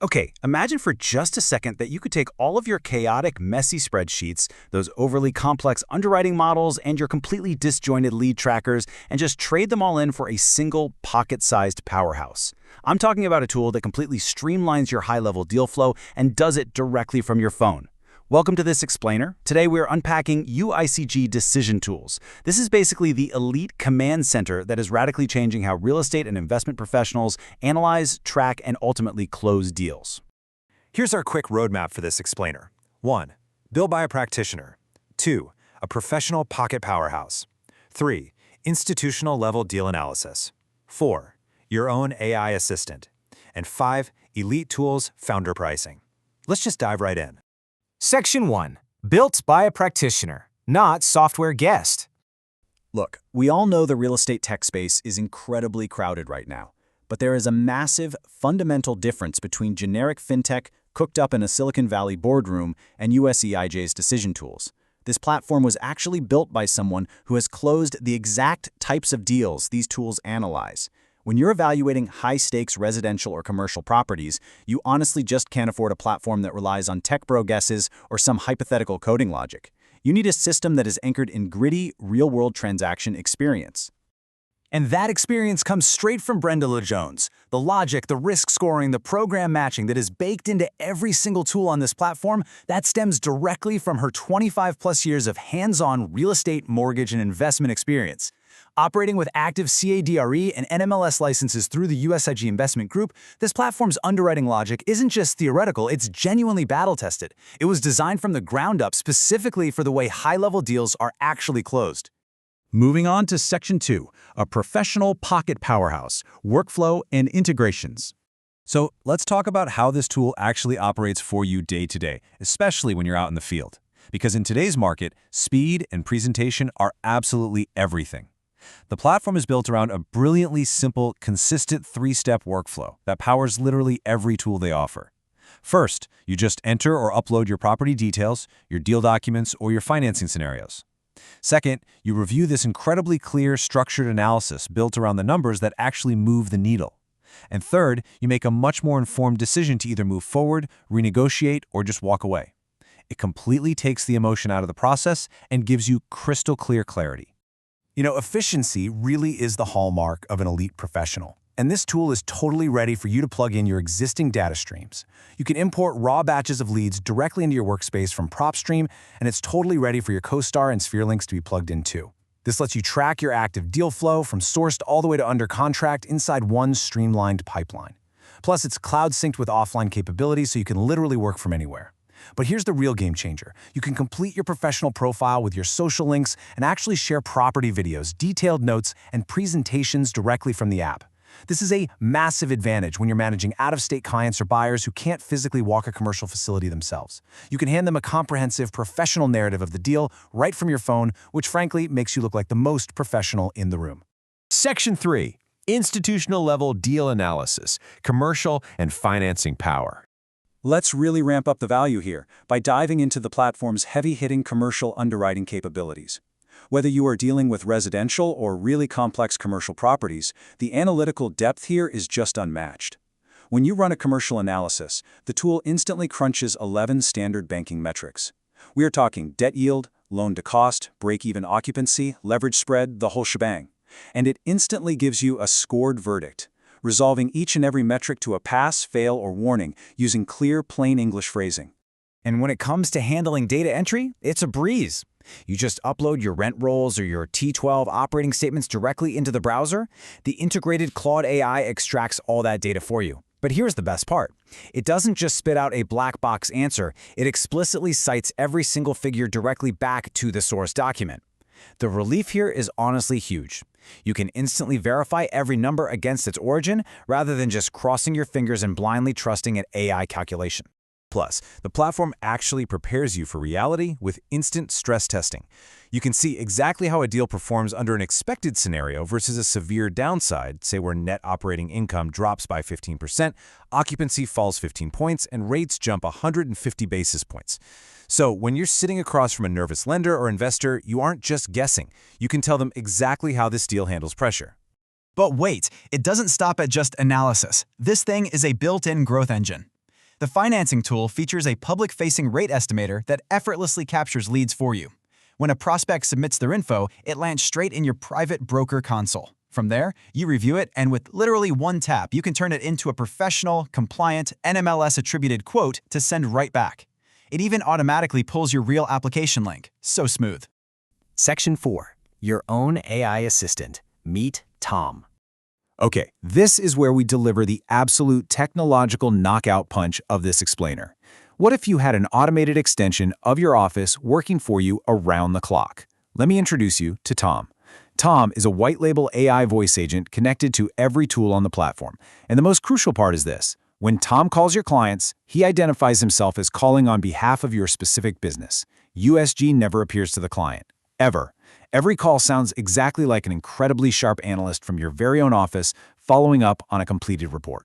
Okay, imagine for just a second that you could take all of your chaotic, messy spreadsheets, those overly complex underwriting models, and your completely disjointed lead trackers, and just trade them all in for a single pocket-sized powerhouse. I'm talking about a tool that completely streamlines your high-level deal flow and does it directly from your phone. Welcome to this explainer. Today we're unpacking UICG Decision Tools. This is basically the elite command center that is radically changing how real estate and investment professionals analyze, track, and ultimately close deals. Here's our quick roadmap for this explainer. 1. Built by a practitioner. 2. A professional pocket powerhouse. 3. Institutional-level deal analysis. 4. Your own AI assistant. And 5. Elite tools, founder pricing. Let's just dive right in. Section 1. Built by a practitioner, not software guest. Look, we all know the real estate tech space is incredibly crowded right now, but there is a massive, fundamental difference between generic fintech cooked up in a Silicon Valley boardroom and USIG's Decision Tools. This platform was actually built by someone who has closed the exact types of deals these tools analyze. When you're evaluating high-stakes residential or commercial properties, you honestly just can't afford a platform that relies on tech bro guesses or some hypothetical coding logic. You need a system that is anchored in gritty, real-world transaction experience. And that experience comes straight from Brenda Lê Jones. The logic, the risk scoring, the program matching that is baked into every single tool on this platform, that stems directly from her 25-plus years of hands-on real estate, mortgage, and investment experience. Operating with active CADRE and NMLS licenses through the USIG Investment Group, this platform's underwriting logic isn't just theoretical, it's genuinely battle-tested. It was designed from the ground up specifically for the way high-level deals are actually closed. Moving on to Section 2, a professional pocket powerhouse, workflow and integrations. So let's talk about how this tool actually operates for you day to day, especially when you're out in the field. Because in today's market, speed and presentation are absolutely everything. The platform is built around a brilliantly simple, consistent three-step workflow that powers literally every tool they offer. First, you just enter or upload your property details, your deal documents, or your financing scenarios. Second, you review this incredibly clear, structured analysis built around the numbers that actually move the needle. And third, you make a much more informed decision to either move forward, renegotiate, or just walk away. It completely takes the emotion out of the process and gives you crystal clear clarity. You know, efficiency really is the hallmark of an elite professional. And this tool is totally ready for you to plug in your existing data streams. You can import raw batches of leads directly into your workspace from PropStream, and it's totally ready for your CoStar and Sphere links to be plugged in too. This lets you track your active deal flow from sourced all the way to under contract inside one streamlined pipeline. Plus, it's cloud synced with offline capabilities so you can literally work from anywhere. But here's the real game changer. You can complete your professional profile with your social links and actually share property videos, detailed notes, and presentations directly from the app. This is a massive advantage when you're managing out-of-state clients or buyers who can't physically walk a commercial facility themselves. You can hand them a comprehensive, professional narrative of the deal right from your phone, which frankly makes you look like the most professional in the room. Section 3. Institutional-level deal analysis, commercial and financing power. Let's really ramp up the value here by diving into the platform's heavy-hitting commercial underwriting capabilities. Whether you are dealing with residential or really complex commercial properties, the analytical depth here is just unmatched. When you run a commercial analysis, the tool instantly crunches 11 standard banking metrics. We are talking debt yield, loan-to-cost, break-even occupancy, leverage spread, the whole shebang. And it instantly gives you a scored verdict, resolving each and every metric to a pass, fail, or warning using clear, plain English phrasing. And when it comes to handling data entry, it's a breeze. You just upload your rent rolls or your T12 operating statements directly into the browser. The integrated Claude AI extracts all that data for you. But here's the best part. It doesn't just spit out a black box answer, it explicitly cites every single figure directly back to the source document. The relief here is honestly huge. You can instantly verify every number against its origin rather than just crossing your fingers and blindly trusting an AI calculation. Plus, the platform actually prepares you for reality with instant stress testing. You can see exactly how a deal performs under an expected scenario versus a severe downside, say where net operating income drops by 15%, occupancy falls 15 points, and rates jump 150 basis points. So when you're sitting across from a nervous lender or investor, you aren't just guessing. You can tell them exactly how this deal handles pressure. But wait, it doesn't stop at just analysis. This thing is a built-in growth engine. The financing tool features a public-facing rate estimator that effortlessly captures leads for you. When a prospect submits their info, it lands straight in your private broker console. From there, you review it, and with literally one tap, you can turn it into a professional, compliant, NMLS-attributed quote to send right back. It even automatically pulls your real application link. So smooth. Section 4. Your own AI assistant. Meet Tom. Okay, this is where we deliver the absolute technological knockout punch of this explainer. What if you had an automated extension of your office working for you around the clock? Let me introduce you to Tom. Tom is a white-label AI voice agent connected to every tool on the platform. And the most crucial part is this. When Tom calls your clients, he identifies himself as calling on behalf of your specific business. USG never appears to the client. Ever. Every call sounds exactly like an incredibly sharp analyst from your very own office following up on a completed report.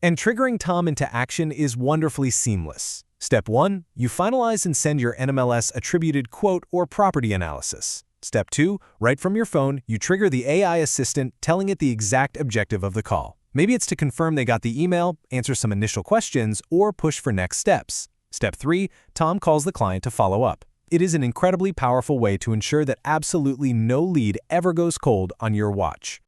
And triggering Tom into action is wonderfully seamless. Step 1, you finalize and send your NMLS attributed quote or property analysis. Step 2, right from your phone, you trigger the AI assistant telling it the exact objective of the call. Maybe it's to confirm they got the email, answer some initial questions, or push for next steps. Step 3, Tom calls the client to follow up. It is an incredibly powerful way to ensure that absolutely no lead ever goes cold on your watch.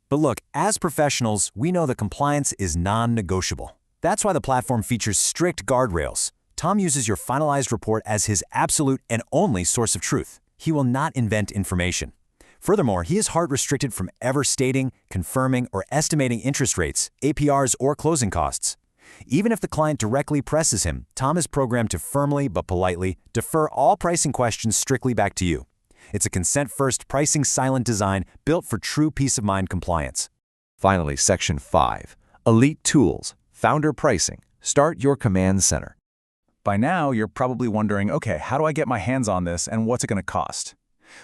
But look, as professionals, we know that compliance is non-negotiable. That's why the platform features strict guardrails. Tom uses your finalized report as his absolute and only source of truth. He will not invent information. Furthermore, he is hard restricted from ever stating, confirming, or estimating interest rates, APRs, or closing costs. Even if the client directly presses him, Tom is programmed to firmly but politely defer all pricing questions strictly back to you. It's a consent-first, pricing-silent design built for true peace-of-mind compliance. Finally, Section 5. Elite Tools. Founder Pricing. Start your command center. By now, you're probably wondering, okay, how do I get my hands on this and what's it going to cost?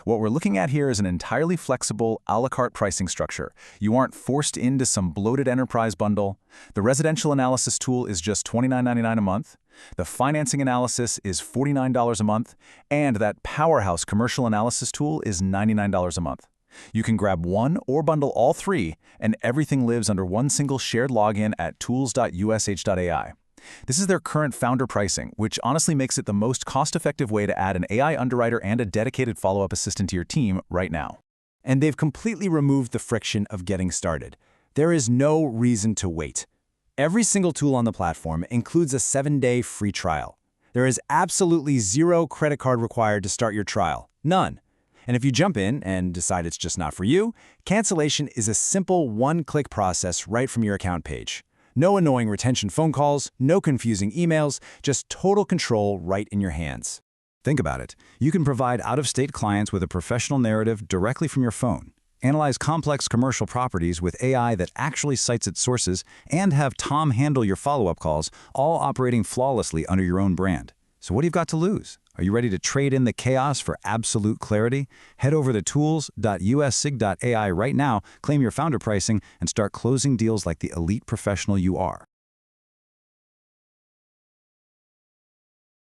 What we're looking at here is an entirely flexible, a la carte pricing structure. You aren't forced into some bloated enterprise bundle. The residential analysis tool is just $29.99 a month. The financing analysis is $49 a month. And that powerhouse commercial analysis tool is $99 a month. You can grab one or bundle all three, and everything lives under one single shared login at tools.ush.ai. This is their current founder pricing, which honestly makes it the most cost-effective way to add an AI underwriter and a dedicated follow-up assistant to your team right now. And they've completely removed the friction of getting started. There is no reason to wait. Every single tool on the platform includes a 7-day free trial. There is absolutely zero credit card required to start your trial. None. And if you jump in and decide it's just not for you, cancellation is a simple one-click process right from your account page. No annoying retention phone calls, no confusing emails, just total control right in your hands. Think about it. You can provide out-of-state clients with a professional narrative directly from your phone, analyze complex commercial properties with AI that actually cites its sources, and have Tom handle your follow-up calls, all operating flawlessly under your own brand. So what do you got to lose? Are you ready to trade in the chaos for absolute clarity? Head over to tools.usig.ai right now, claim your founder pricing, and start closing deals like the elite professional you are.